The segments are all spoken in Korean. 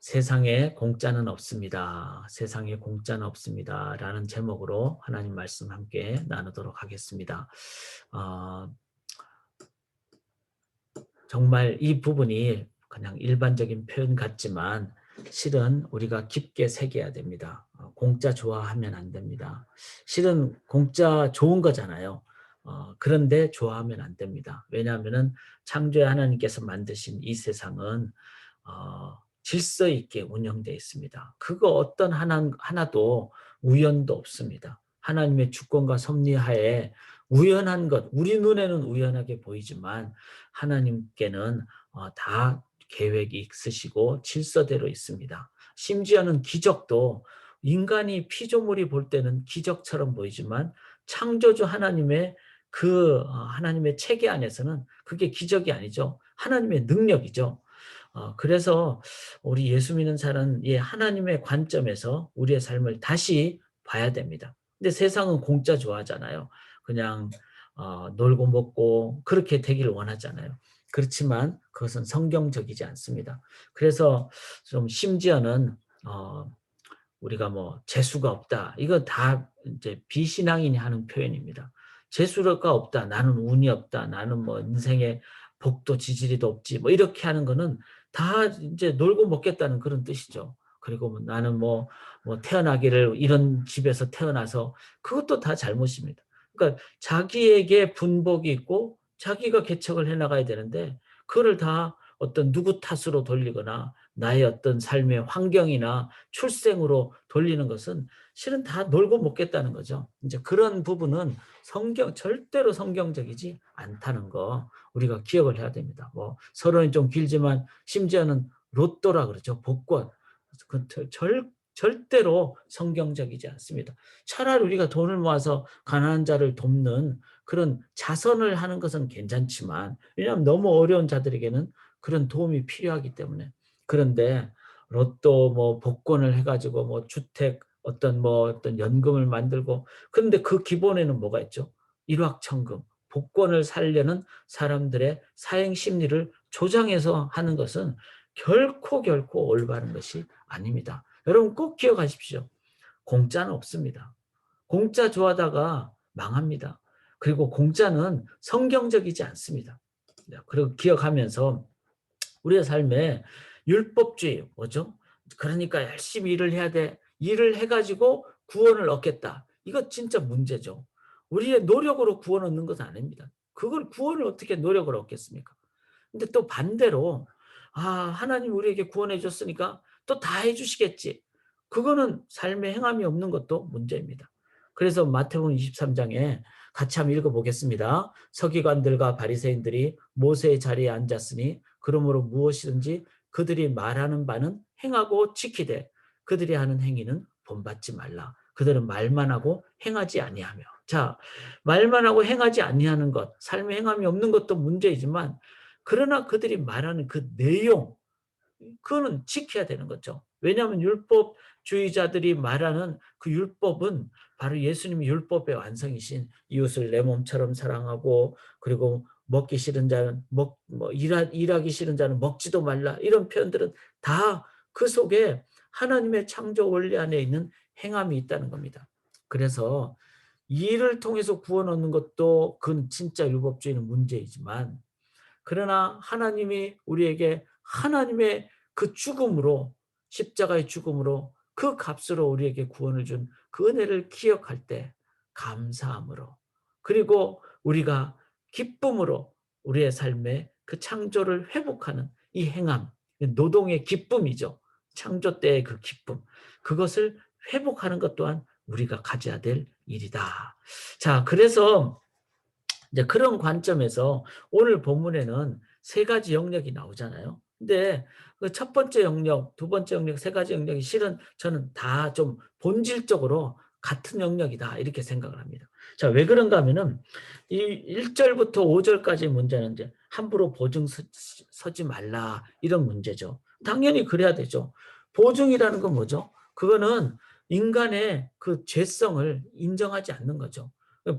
세상에 공짜는 없습니다. 세상에 공짜는 없습니다. 라는 제목으로 하나님 말씀 함께 나누도록 하겠습니다. 어, 정말 이 부분이 그냥 일반적인 표현 같지만 실은 우리가 깊게 새겨야 됩니다. 공짜 좋아하면 안 됩니다. 실은 공짜 좋은 거잖아요. 그런데 좋아하면 안 됩니다. 왜냐하면 창조의 하나님께서 만드신 이 세상은 질서 있게 운영되어 있습니다. 그거 어떤 하나도 우연도 없습니다. 하나님의 주권과 섭리하에 우연한 것, 우리 눈에는 우연하게 보이지만 하나님께는 다 계획이 있으시고 질서대로 있습니다. 심지어는 기적도 인간이 피조물이 볼 때는 기적처럼 보이지만 창조주 하나님의 하나님의 체계 안에서는 그게 기적이 아니죠. 하나님의 능력이죠. 그래서 우리 예수 믿는 사람은 이 하나님의 관점에서 우리의 삶을 다시 봐야 됩니다. 근데 세상은 공짜 좋아하잖아요. 그냥 놀고 먹고 그렇게 되기를 원하잖아요. 그렇지만 그것은 성경적이지 않습니다. 그래서 좀 심지어는 우리가 뭐 재수가 없다. 이거 다 이제 비신앙인이 하는 표현입니다. 재수가 없다. 나는 운이 없다. 나는 뭐 인생에 복도 지지리도 없지. 뭐 이렇게 하는 거는 다 이제 놀고 먹겠다는 그런 뜻이죠. 그리고 나는 뭐 태어나기를 이런 집에서 태어나서 그것도 다 잘못입니다. 그러니까 자기에게 분복이 있고 자기가 개척을 해 나가야 되는데 그거를 다 어떤 누구 탓으로 돌리거나 나의 어떤 삶의 환경이나 출생으로 돌리는 것은 실은 다 놀고 먹겠다는 거죠. 이제 그런 부분은 절대로 성경적이지 않다는 거 우리가 기억을 해야 됩니다. 뭐 서론이 좀 길지만 심지어는 로또라 그러죠. 복권. 절대로 성경적이지 않습니다. 차라리 우리가 돈을 모아서 가난한 자를 돕는 그런 자선을 하는 것은 괜찮지만 왜냐하면 너무 어려운 자들에게는 그런 도움이 필요하기 때문에. 그런데 로또 뭐 복권을 해가지고 뭐 주택 어떤 연금을 만들고 그런데 그 기본에는 뭐가 있죠? 일확천금. 복권을 살려는 사람들의 사행 심리를 조장해서 하는 것은 결코 올바른 것이 아닙니다. 여러분 꼭 기억하십시오. 공짜는 없습니다. 공짜 좋아하다가 망합니다. 그리고 공짜는 성경적이지 않습니다. 그리고 기억하면서 우리의 삶에 율법주의 뭐죠? 그러니까 열심히 일을 해야 돼. 일을 해가지고 구원을 얻겠다. 이거 진짜 문제죠. 우리의 노력으로 구원 얻는 것은 아닙니다. 그걸 구원을 어떻게 노력을 얻겠습니까? 근데 또 반대로 하나님 우리에게 구원해 줬으니까 또 다 해주시겠지. 그거는 삶의 행함이 없는 것도 문제입니다. 그래서 마태복음 23장에 같이 한번 읽어보겠습니다. 서기관들과 바리새인들이 모세의 자리에 앉았으니 그러므로 무엇이든지 그들이 말하는 바는 행하고 지키되 그들이 하는 행위는 본받지 말라. 그들은 말만 하고 행하지 아니하며. 자, 말만 하고 행하지 아니하는 것, 삶의 행함이 없는 것도 문제이지만 그러나 그들이 말하는 그 내용, 그거는 지켜야 되는 거죠. 왜냐하면 율법주의자들이 말하는 그 율법은 바로 예수님이 율법의 완성이신 이웃을 내 몸처럼 사랑하고 그리고 먹기 싫은 자는 일하기 싫은 자는 먹지도 말라 이런 표현들은 다 그 속에 하나님의 창조 원리 안에 있는 행함이 있다는 겁니다. 그래서 일을 통해서 구원 얻는 것도 그건 진짜 율법주의는 문제이지만 그러나 하나님이 우리에게 하나님의 그 죽음으로 십자가의 죽음으로 그 값으로 우리에게 구원을 준 그 은혜를 기억할 때 감사함으로 그리고 우리가 기쁨으로 우리의 삶에 그 창조를 회복하는 이 행함, 노동의 기쁨이죠. 창조 때의 그 기쁨, 그것을 회복하는 것 또한 우리가 가져야 될 일이다. 자, 그래서 이제 그런 관점에서 오늘 본문에는 세 가지 영역이 나오잖아요. 근데 그 첫 번째 영역, 두 번째 영역, 세 가지 영역이 실은 저는 다 좀 본질적으로 같은 영역이다 이렇게 생각을 합니다. 자, 왜 그런가 하면은 이 1절부터 5절까지 문제는 이제 함부로 보증 서지 말라 이런 문제죠. 당연히 그래야 되죠. 보증이라는 건 뭐죠? 그거는 인간의 그 죄성을 인정하지 않는 거죠.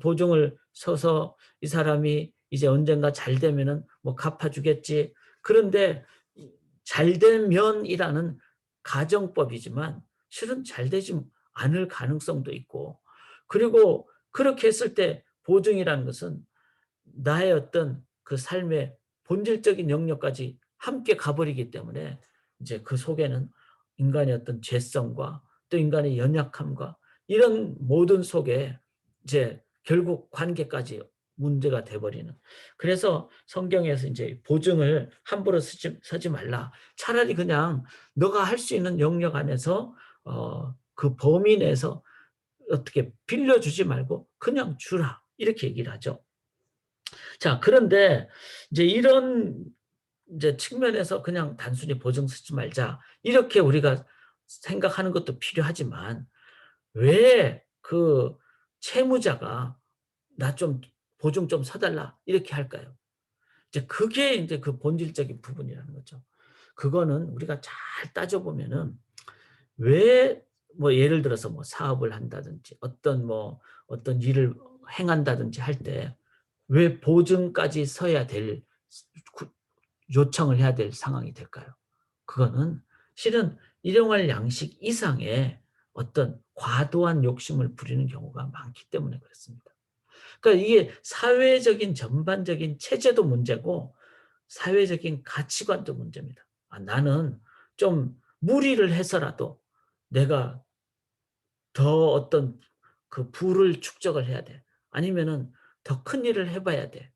보증을 서서 이 사람이 이제 언젠가 잘 되면은 뭐 갚아주겠지. 그런데 잘 되면이라는 가정법이지만 실은 잘 되지 않을 가능성도 있고, 그리고 그렇게 했을 때 보증이라는 것은 나의 어떤 그 삶의 본질적인 영역까지 함께 가버리기 때문에 이제 그 속에는 인간의 어떤 죄성과 또 인간의 연약함과 이런 모든 속에 이제 결국 관계까지 문제가 돼버리는. 그래서 성경에서 이제 보증을 함부로 서지 말라. 차라리 그냥 너가 할 수 있는 영역 안에서 그 범위 내에서 어떻게 빌려주지 말고 그냥 주라. 이렇게 얘기를 하죠. 자, 그런데 이제 이런 이제 측면에서 그냥 단순히 보증 쓰지 말자. 이렇게 우리가 생각하는 것도 필요하지만 왜 그 채무자가 나 좀 보증 좀 서달라 이렇게 할까요? 이제 그게 이제 그 본질적인 부분이라는 거죠. 그거는 우리가 잘 따져보면은 왜 뭐 예를 들어서 뭐 사업을 한다든지 어떤 일을 행한다든지 할 때 왜 보증까지 서야 될 요청을 해야 될 상황이 될까요? 그거는 실은 일용할 양식 이상의 어떤 과도한 욕심을 부리는 경우가 많기 때문에 그렇습니다. 그러니까 이게 사회적인 전반적인 체제도 문제고 사회적인 가치관도 문제입니다. 나는 좀 무리를 해서라도 내가 더 어떤 그 부를 축적을 해야 돼. 아니면은 더 큰 일을 해봐야 돼.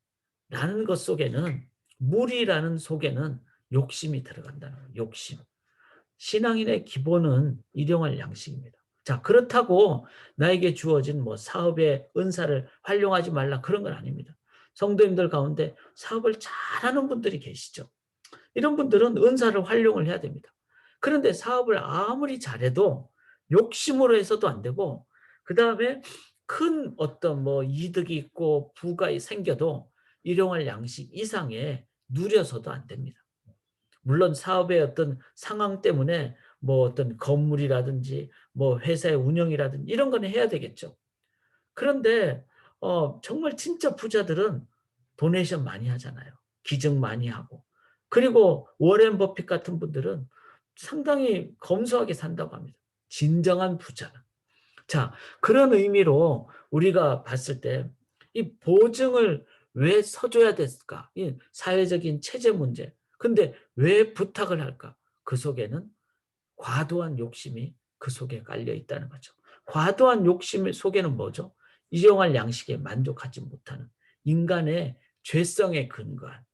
라는 것 속에는 무리라는 속에는 욕심이 들어간다는 거예요. 욕심. 신앙인의 기본은 일용할 양식입니다. 자, 그렇다고 나에게 주어진 뭐 사업의 은사를 활용하지 말라 그런 건 아닙니다. 성도님들 가운데 사업을 잘하는 분들이 계시죠. 이런 분들은 은사를 활용을 해야 됩니다. 그런데 사업을 아무리 잘해도 욕심으로 해서도 안 되고, 그 다음에 큰 어떤 뭐 이득이 있고 부가 생겨도 일용할 양식 이상의 누려서도 안 됩니다. 물론 사업의 어떤 상황 때문에 뭐 어떤 건물이라든지 뭐 회사의 운영이라든지 이런 거는 해야 되겠죠. 그런데 정말 진짜 부자들은 도네이션 많이 하잖아요. 기증 많이 하고. 그리고 워렌 버핏 같은 분들은 상당히 검소하게 산다고 합니다. 진정한 부자는. 자, 그런 의미로 우리가 봤을 때 이 보증을 왜 서줘야 됐을까? 이 사회적인 체제 문제. 근데 왜 부탁을 할까? 그 속에는 과도한 욕심이 그 속에 깔려 있다는 거죠. 과도한 욕심 속에는 뭐죠? 일용할 양식에 만족하지 못하는 인간의 죄성에 근거한.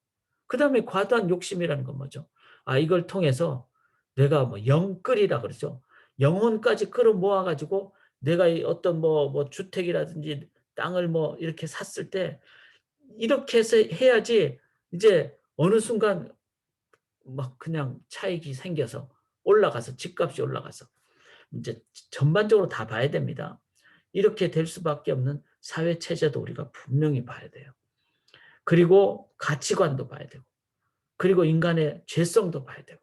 그다음에 과도한 욕심이라는 건 뭐죠? 이걸 통해서 내가 뭐 영끌이라 그러죠. 영혼까지 끌어모아 가지고 내가 어떤 뭐 주택이라든지 땅을 뭐 이렇게 샀을 때 이렇게 해서 해야지 이제 어느 순간 막 그냥 차익이 생겨서 올라가서 집값이 올라가서 이제 전반적으로 다 봐야 됩니다. 이렇게 될 수밖에 없는 사회 체제도 우리가 분명히 봐야 돼요. 그리고 가치관도 봐야 되고, 그리고 인간의 죄성도 봐야 되고,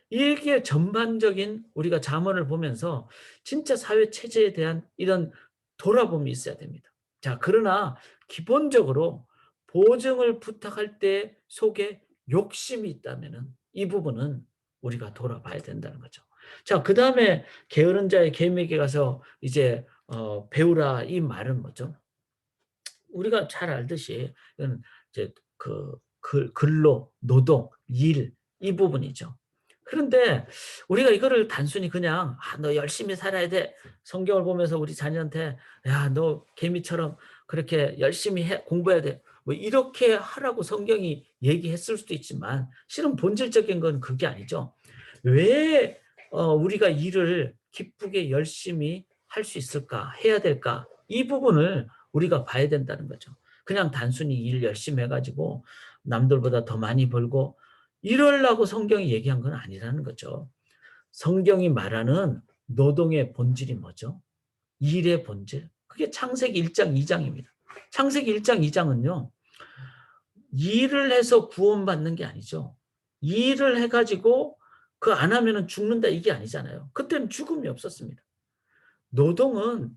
이게 전반적인 우리가 잠언을 보면서 진짜 사회 체제에 대한 이런 돌아봄이 있어야 됩니다. 자, 그러나 기본적으로 보증을 부탁할 때 속에 욕심이 있다면은 이 부분은 우리가 돌아봐야 된다는 거죠. 자, 그다음에 게으른 자의 계명에 가서 이제 배우라 이 말은 뭐죠? 우리가 잘 알듯이 이건 이제 근로, 노동, 일 이 부분이죠. 그런데 우리가 이거를 단순히 그냥 너 열심히 살아야 돼. 성경을 보면서 우리 자녀한테 야, 너 개미처럼 그렇게 열심히 공부해야 돼. 뭐 이렇게 하라고 성경이 얘기했을 수도 있지만 실은 본질적인 건 그게 아니죠. 왜 우리가 일을 기쁘게 열심히 할 수 있을까? 해야 될까? 이 부분을 우리가 봐야 된다는 거죠. 그냥 단순히 일 열심히 해가지고 남들보다 더 많이 벌고 이러려고 성경이 얘기한 건 아니라는 거죠. 성경이 말하는 노동의 본질이 뭐죠? 일의 본질. 그게 창세기 1장 2장입니다. 창세기 1장 2장은요. 일을 해서 구원받는 게 아니죠. 일을 해가지고 그 안 하면은 죽는다 이게 아니잖아요. 그때는 죽음이 없었습니다. 노동은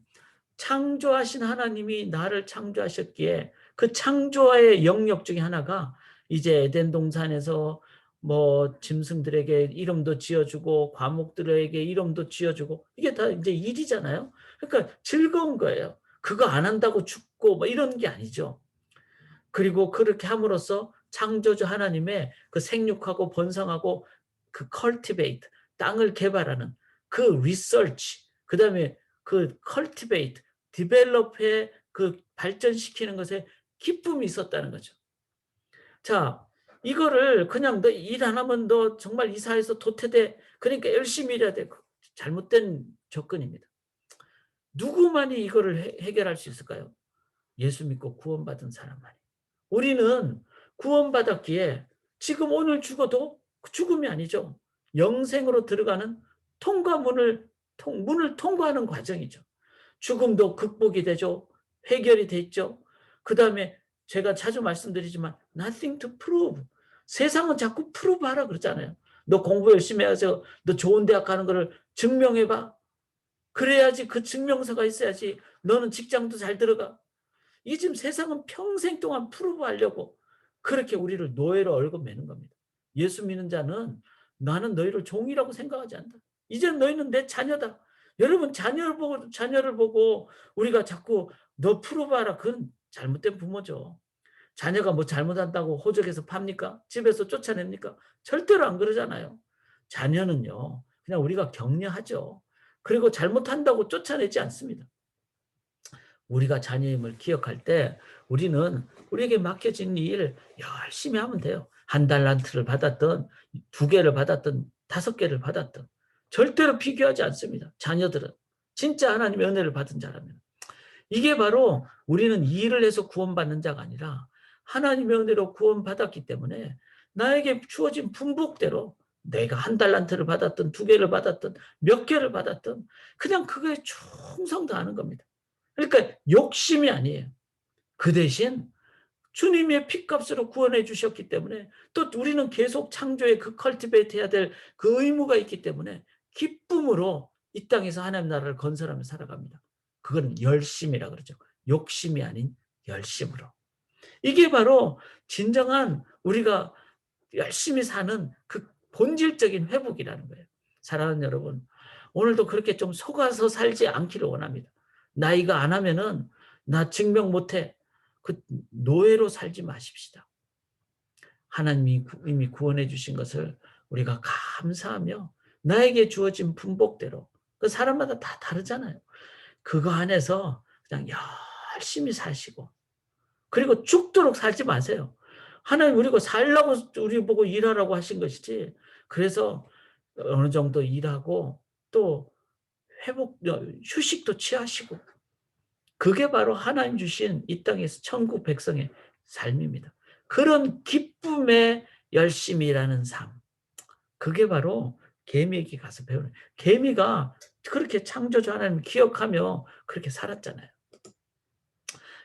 창조하신 하나님이 나를 창조하셨기에 그 창조의 영역 중에 하나가 이제 에덴 동산에서 뭐 짐승들에게 이름도 지어주고 과목들에게 이름도 지어주고 이게 다 이제 일이잖아요. 그러니까 즐거운 거예요. 그거 안 한다고 죽고 뭐 이런 게 아니죠. 그리고 그렇게 함으로써 창조주 하나님의 그 생육하고 번성하고 그 cultivate 땅을 개발하는 그 research 그다음에 그 cultivate develop에 그 발전시키는 것에 기쁨이 있었다는 거죠. 자, 이거를 그냥 너 일 안 하면 너 정말 이 사회에서 도태돼. 그러니까 열심히 일해야 돼. 잘못된 접근입니다. 누구만이 이거를 해결할 수 있을까요? 예수 믿고 구원받은 사람만이. 우리는 구원받았기에 지금 오늘 죽어도 죽음이 아니죠. 영생으로 들어가는 문을 통과하는 과정이죠. 죽음도 극복이 되죠. 해결이 됐죠. 그 다음에 제가 자주 말씀드리지만 nothing to prove. 세상은 자꾸 프루브 하라 그러잖아요. 너 공부 열심히 해서 너 좋은 대학 가는 거를 증명해봐. 그래야지 그 증명서가 있어야지 너는 직장도 잘 들어가. 이 지금 세상은 평생 동안 프루브 하려고 그렇게 우리를 노예로 얽어매는 겁니다. 예수 믿는 자는 나는 너희를 종이라고 생각하지 않는다. 이제 너희는 내 자녀다. 여러분 자녀를 보고 우리가 자꾸 너 프루브하라. 그건 잘못된 부모죠. 자녀가 뭐 잘못한다고 호적에서 팝니까? 집에서 쫓아냅니까? 절대로 안 그러잖아요. 자녀는요. 그냥 우리가 격려하죠. 그리고 잘못한다고 쫓아내지 않습니다. 우리가 자녀임을 기억할 때 우리는 우리에게 맡겨진 일 열심히 하면 돼요. 한 달란트를 받았던 2개를 받았던 5개를 받았던 절대로 비교하지 않습니다. 자녀들은 진짜 하나님의 은혜를 받은 자라면 이게 바로 우리는 일을 해서 구원받는 자가 아니라 하나님의 은혜로 구원받았기 때문에 나에게 주어진 분복대로 내가 한 달란트를 받았던 2개를 받았던 몇 개를 받았던 그냥 그거에 충성다하는 겁니다. 그러니까 욕심이 아니에요. 그 대신 주님의 피값으로 구원해 주셨기 때문에 또 우리는 계속 창조의 그 컬티베이트 해야 될 그 의무가 있기 때문에 기쁨으로 이 땅에서 하나님 나라를 건설하며 살아갑니다. 그거는 열심이라 그러죠. 욕심이 아닌 열심으로. 이게 바로 진정한 우리가 열심히 사는 그 본질적인 회복이라는 거예요. 사랑하는 여러분, 오늘도 그렇게 좀 속아서 살지 않기를 원합니다. 나 이거 안 하면은 나 증명 못해. 그 노예로 살지 마십시다. 하나님이 이미 구원해 주신 것을 우리가 감사하며 나에게 주어진 분복대로 그 사람마다 다 다르잖아요. 그거 안에서 그냥 열심히 사시고 그리고 죽도록 살지 마세요. 하나님 우리가 살라고 우리 보고 일하라고 하신 것이지. 그래서 어느 정도 일하고 또 휴식도 취하시고 그게 바로 하나님 주신 이 땅에서 천국 백성의 삶입니다. 그런 기쁨의 열심히 일하는 삶. 그게 바로 개미에게 가서 배우는 개미가 그렇게 창조주 하나님을 기억하며 그렇게 살았잖아요.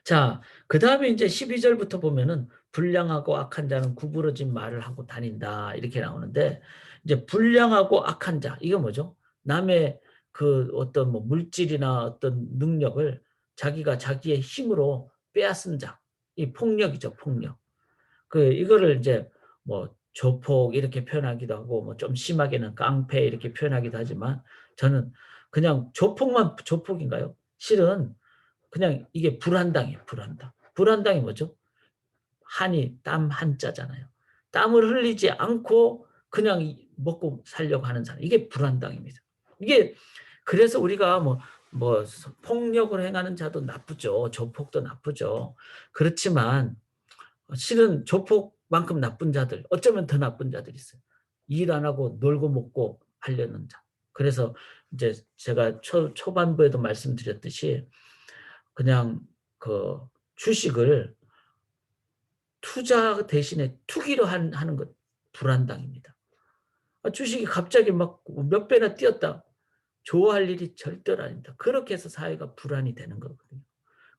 자, 그다음에 이제 12절부터 보면은 불량하고 악한 자는 구부러진 말을 하고 다닌다. 이렇게 나오는데 이제 불량하고 악한 자 이게 뭐죠? 남의 그 어떤 뭐 물질이나 어떤 능력을 자기가 자기의 힘으로 빼앗은 자. 이 폭력이죠, 폭력. 이거를 이제 뭐 조폭 이렇게 표현하기도 하고 뭐 좀 심하게는 깡패 이렇게 표현하기도 하지만 저는 그냥 조폭만 조폭인가요? 실은 그냥 이게 불한당이에요. 불한당. 불한당이 뭐죠? 한이 땀 한자잖아요. 땀을 흘리지 않고 그냥 먹고 살려고 하는 사람. 이게 불한당입니다. 이게 그래서 우리가 뭐 폭력을 행하는 자도 나쁘죠. 조폭도 나쁘죠. 그렇지만 실은 조폭만큼 나쁜 자들, 어쩌면 더 나쁜 자들이 있어요. 일 안 하고 놀고 먹고 하려는 자. 그래서 이제 제가 초반부에도 말씀드렸듯이 그냥 그 주식을 투자 대신에 투기로 하는 것 불안당입니다. 주식이 갑자기 막 몇 배나 뛰었다. 좋아할 일이 절대로 아닙니다. 그렇게 해서 사회가 불안이 되는 거거든요.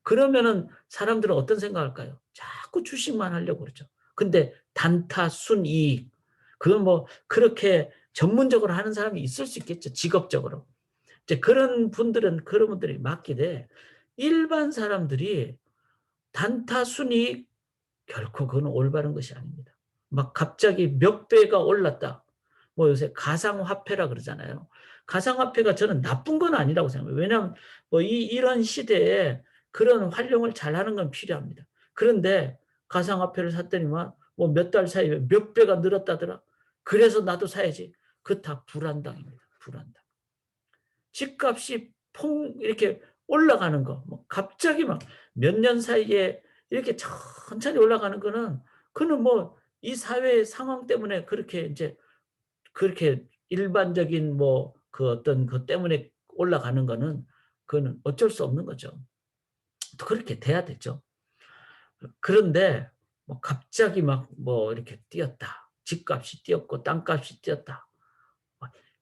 그러면은 사람들은 어떤 생각할까요? 자꾸 주식만 하려고 그러죠. 근데 단타, 순이익. 그건 뭐 그렇게 전문적으로 하는 사람이 있을 수 있겠죠. 직업적으로. 이제 그런 분들이 맡기되 일반 사람들이 단타, 순이익 결코 그건 올바른 것이 아닙니다. 막 갑자기 몇 배가 올랐다. 뭐 요새 가상화폐라 그러잖아요. 가상화폐가 저는 나쁜 건 아니라고 생각해요. 왜냐하면 뭐 이런 시대에 그런 활용을 잘하는 건 필요합니다. 그런데 가상화폐를 샀더니만 뭐 몇 달 사이에 몇 배가 늘었다더라. 그래서 나도 사야지. 그 다 불안당입니다. 불안당. 집값이 이렇게 올라가는 거, 뭐 갑자기 막 몇 년 사이에 이렇게 천천히 올라가는 거는, 그는 뭐 이 사회 상황 때문에 그렇게 이제 그렇게 일반적인 뭐 그 어떤 것 때문에 올라가는 거는, 그거는 어쩔 수 없는 거죠. 또 그렇게 돼야 되죠. 그런데 뭐 갑자기 막 뭐 이렇게 뛰었다. 집값이 뛰었고 땅값이 뛰었다.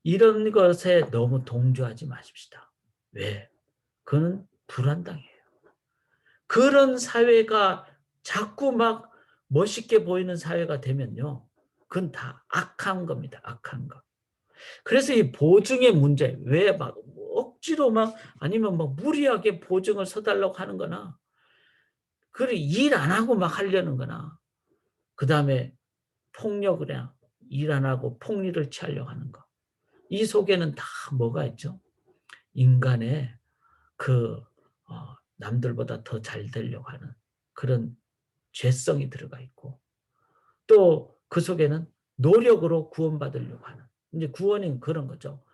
이런 것에 너무 동조하지 마십시다. 왜? 그거는 불안당해요. 그런 사회가 자꾸 막 멋있게 보이는 사회가 되면요, 그건 다 악한 겁니다. 악한 거. 그래서 이 보증의 문제, 왜 막 억지로 막 아니면 막 무리하게 보증을 서달라고 하는 거나, 그래 일 안 하고 막 하려는 거나, 그다음에 폭력을 해. 일 안 하고 폭리를 취하려고 하는 거. 이 속에는 다 뭐가 있죠? 인간의 그 남들보다 더 잘 되려고 하는 그런 죄성이 들어가 있고, 또 그 속에는 노력으로 구원받으려고 하는, 이제 구원은 그런 거죠.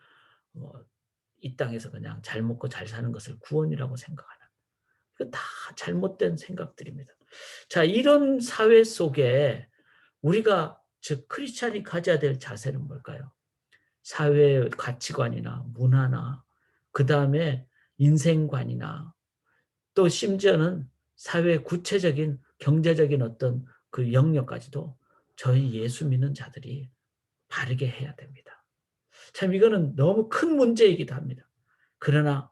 이 땅에서 그냥 잘 먹고 잘 사는 것을 구원이라고 생각하는, 그 다 잘못된 생각들입니다. 자, 이런 사회 속에 우리가, 즉 크리스찬이 가져야 될 자세는 뭘까요? 사회 가치관이나 문화나, 그 다음에 인생관이나, 또 심지어는 사회 구체적인 경제적인 어떤 그 영역까지도 저희 예수 믿는 자들이 바르게 해야 됩니다. 참 이거는 너무 큰 문제이기도 합니다. 그러나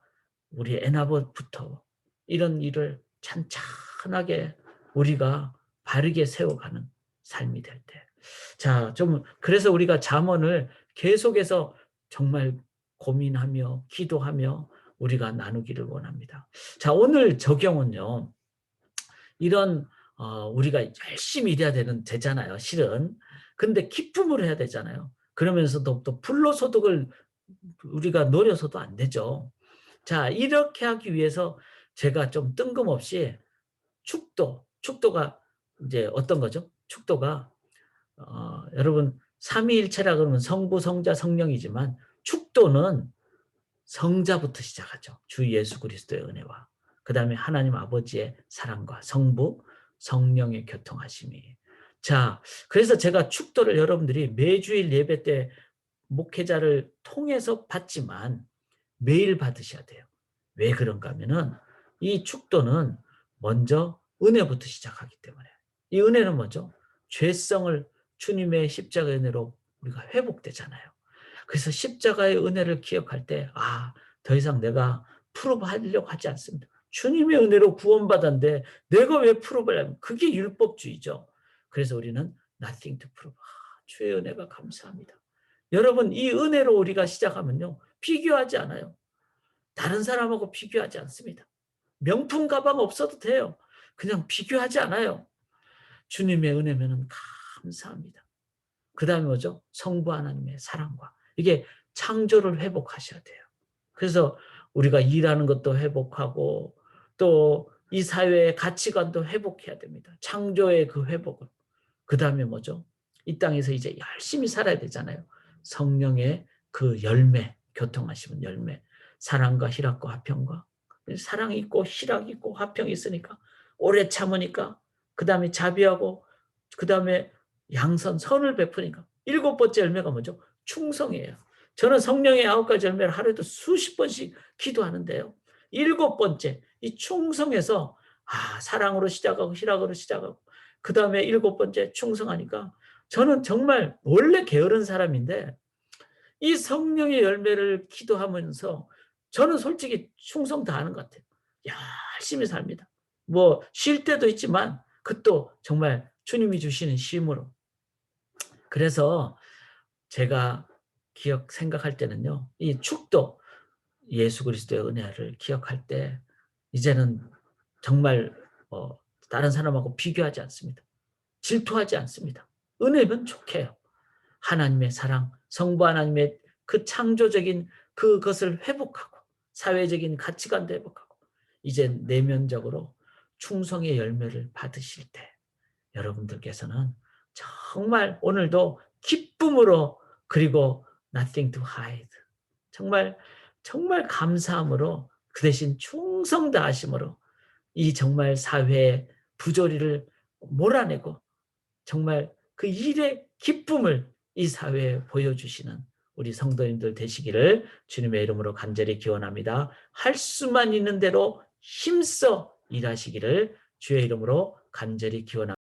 우리 애나버부터 이런 일을 찬찬하게 우리가 바르게 세워가는 삶이 될 때, 자, 좀 그래서 우리가 잠언을 계속해서 정말 고민하며 기도하며 우리가 나누기를 원합니다. 자, 오늘 적용은요, 이런 우리가 열심히 일해야 되잖아요, 실은. 근데 기쁨으로 해야 되잖아요. 그러면서도 또 불로소득을 우리가 노려서도 안 되죠. 자, 이렇게 하기 위해서 제가 좀 뜬금없이 축도가 이제 어떤 거죠? 축도가 여러분 삼위일체라 그러면 성부, 성자, 성령이지만 축도는 성자부터 시작하죠. 주 예수 그리스도의 은혜와 그다음에 하나님 아버지의 사랑과 성부, 성령의 교통하심이. 자, 그래서 제가 축도를 여러분들이 매주일 예배 때 목회자를 통해서 받지만 매일 받으셔야 돼요. 왜 그런가 하면은 이 축도는 먼저 은혜부터 시작하기 때문에. 이 은혜는 뭐죠? 죄성을 주님의 십자가의 은혜로 우리가 회복되잖아요. 그래서 십자가의 은혜를 기억할 때, 더 이상 내가 풀업하려고 하지 않습니다. 주님의 은혜로 구원받았는데 내가 왜 풀업을 하면, 그게 율법주의죠. 그래서 우리는 nothing to prove. 주의 은혜가 감사합니다. 여러분, 이 은혜로 우리가 시작하면요, 비교하지 않아요. 다른 사람하고 비교하지 않습니다. 명품 가방 없어도 돼요. 그냥 비교하지 않아요. 주님의 은혜면은 감사합니다. 그 다음에 뭐죠? 성부 하나님의 사랑과, 이게 창조를 회복하셔야 돼요. 그래서 우리가 일하는 것도 회복하고, 또 이 사회의 가치관도 회복해야 됩니다. 창조의 그 회복을. 그 다음에 뭐죠? 이 땅에서 이제 열심히 살아야 되잖아요. 성령의 그 열매, 교통하시면 열매. 사랑과 희락과 화평과. 사랑이 있고 희락이 있고 화평이 있으니까 오래 참으니까, 그 다음에 자비하고, 그 다음에 양선, 선을 베푸니까. 7번째 열매가 뭐죠? 충성이에요. 저는 성령의 9가지 열매를 하루에도 수십 번씩 기도하는데요. 7번째, 이 충성에서 사랑으로 시작하고 희락으로 시작하고, 그 다음에 7번째 충성하니까, 저는 정말 원래 게으른 사람인데 이 성령의 열매를 기도하면서 저는 솔직히 충성 다하는 것 같아요. 열심히 삽니다. 뭐 쉴 때도 있지만 그것도 정말 주님이 주시는 쉼으로. 그래서 제가 생각할 때는요, 이 축도, 예수 그리스도의 은혜를 기억할 때 이제는 정말 다른 사람하고 비교하지 않습니다. 질투하지 않습니다. 은혜면 족해요. 하나님의 사랑, 성부 하나님의 그 창조적인 그것을 회복하고 사회적인 가치관도 회복하고 이제 내면적으로 충성의 열매를 받으실 때 여러분들께서는 정말 오늘도 기쁨으로 그리고 nothing to hide 정말 정말 감사함으로 그 대신 충성 다하심으로 이 정말 사회의 부조리를 몰아내고 정말 그 일의 기쁨을 이 사회에 보여주시는 우리 성도님들 되시기를 주님의 이름으로 간절히 기원합니다. 할 수만 있는 대로 힘써 일하시기를 주의 이름으로 간절히 기원합니다.